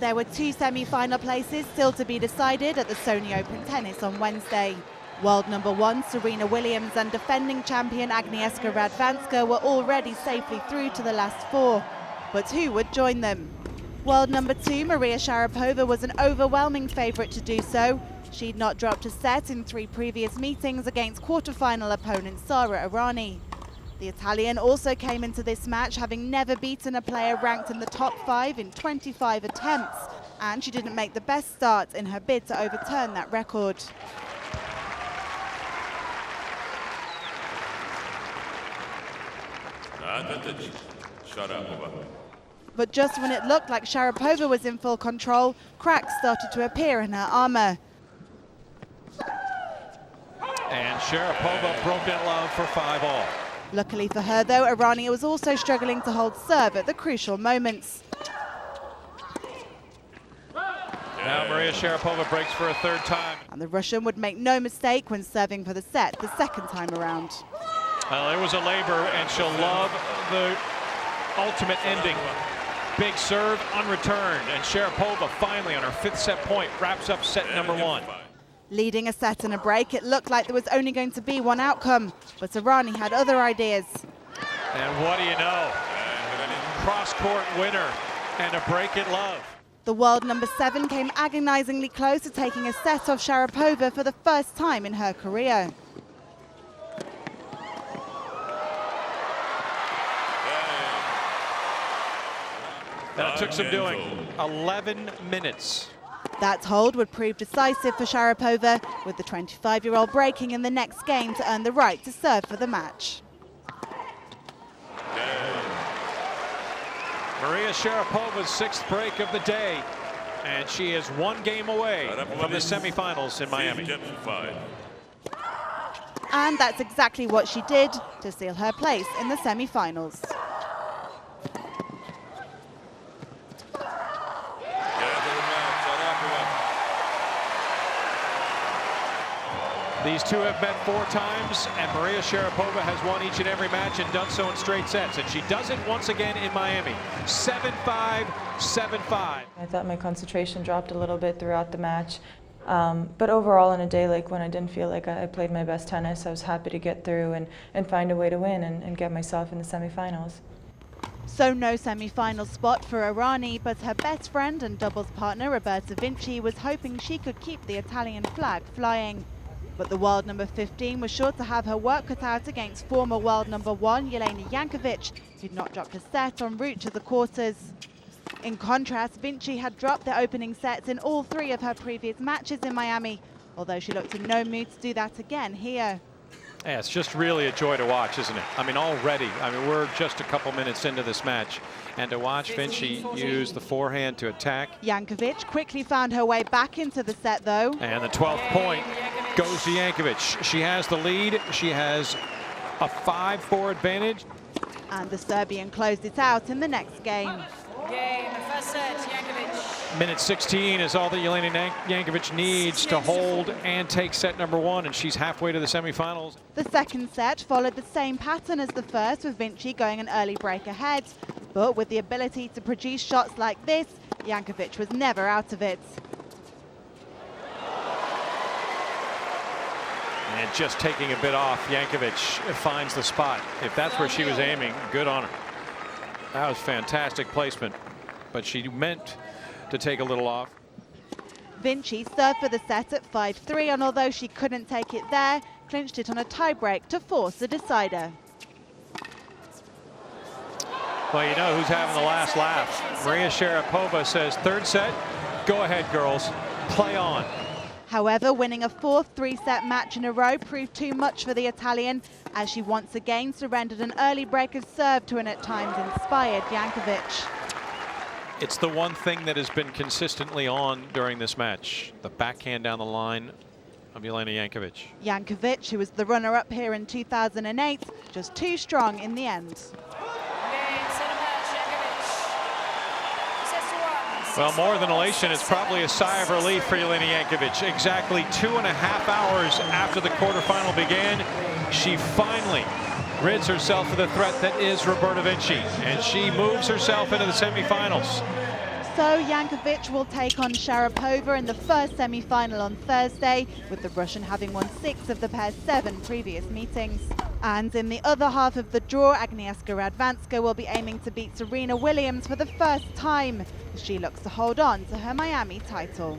There were 2 semi-final places still to be decided at the Sony Open Tennis on Wednesday. World number 1 Serena Williams and defending champion Agnieszka Radwanska were already safely through to the last 4. But who would join them? World number 2 Maria Sharapova was an overwhelming favourite to do so. She'd not dropped a set in 3 previous meetings against quarter-final opponent Sara Errani. The Italian also came into this match having never beaten a player ranked in the top 5 in 25 attempts, and she didn't make the best start in her bid to overturn that record. But just when it looked like Sharapova was in full control, cracks started to appear in her armour. And Sharapova broke in love for 5-all. Luckily for her, though, Errani was also struggling to hold serve at the crucial moments. Now Maria Sharapova breaks for a 3rd time. And the Russian would make no mistake when serving for the set the 2nd time around. Well, it was a labor, and she'll love the ultimate ending. Big serve unreturned, and Sharapova finally on her 5th set point wraps up set number 1. Leading a set and a break, it looked like there was only going to be one outcome, but Errani had other ideas. And what do you know? Cross-court winner and a break at love. The world number 7 came agonizingly close to taking a set off Sharapova for the first time in her career. And it took some doing. 11 minutes. That hold would prove decisive for Sharapova, with the 25-year-old breaking in the next game to earn the right to serve for the match. Maria Sharapova's 6th break of the day, and she is 1 game away from the semifinals in Miami. And that's exactly what she did to seal her place in the semifinals. These two have met 4 times, and Maria Sharapova has won each and every match and done so in straight sets. And she does it once again in Miami. 7-5, 7-5. I thought my concentration dropped a little bit throughout the match. But overall, on a day like when I didn't feel like I played my best tennis, I was happy to get through and find a way to win and get myself in the semifinals. So no semi-final spot for Errani, but her best friend and doubles partner Roberta Vinci was hoping she could keep the Italian flag flying. But the world number 15 was sure to have her work cut out against former world number 1 Jelena Jankovic, who'd not dropped a set en route to the quarters. In contrast, Vinci had dropped the opening sets in all 3 of her previous matches in Miami, although she looked in no mood to do that again here. Yeah, it's just really a joy to watch, isn't it? I mean, already, we're just a couple minutes into this match, and to watch Vinci use the forehand to attack. Jankovic quickly found her way back into the set, though. And the 12th point goes to Jankovic. She has the lead. She has a 5-4 advantage. And the Serbian closed it out in the next game. First set, Jankovic. Minute 16 is all that Jelena Jankovic needs to hold and take set number 1, and she's halfway to the semifinals. The 2nd set followed the same pattern as the first, with Vinci going an early break ahead. But with the ability to produce shots like this, Jankovic was never out of it. And just taking a bit off, Jankovic finds the spot. If that's where she was aiming, good on her. That was fantastic placement, but she meant to take a little off. Vinci served for the set at 5-3, and although she couldn't take it there, clinched it on a tiebreak to force the decider. Well, you know who's having the last laugh. Maria Sharapova says, 3rd set, go ahead, girls, play on. However, winning a 4th 3-set match in a row proved too much for the Italian, as she once again surrendered an early break of serve to an at times inspired Jankovic. It's the one thing that has been consistently on during this match, the backhand down the line of Jelena Jankovic. Jankovic, who was the runner-up here in 2008, just too strong in the end. Well, more than elation, it's probably a sigh of relief for Jelena Jankovic. Exactly 2.5 hours after the quarterfinal began, she finally rids herself of the threat that is Roberta Vinci, and she moves herself into the semifinals. So Jankovic will take on Sharapova in the first semi-final on Thursday, with the Russian having won 6 of the pair's 7 previous meetings. And in the other half of the draw, Agnieszka Radwanska will be aiming to beat Serena Williams for the first time, as she looks to hold on to her Miami title.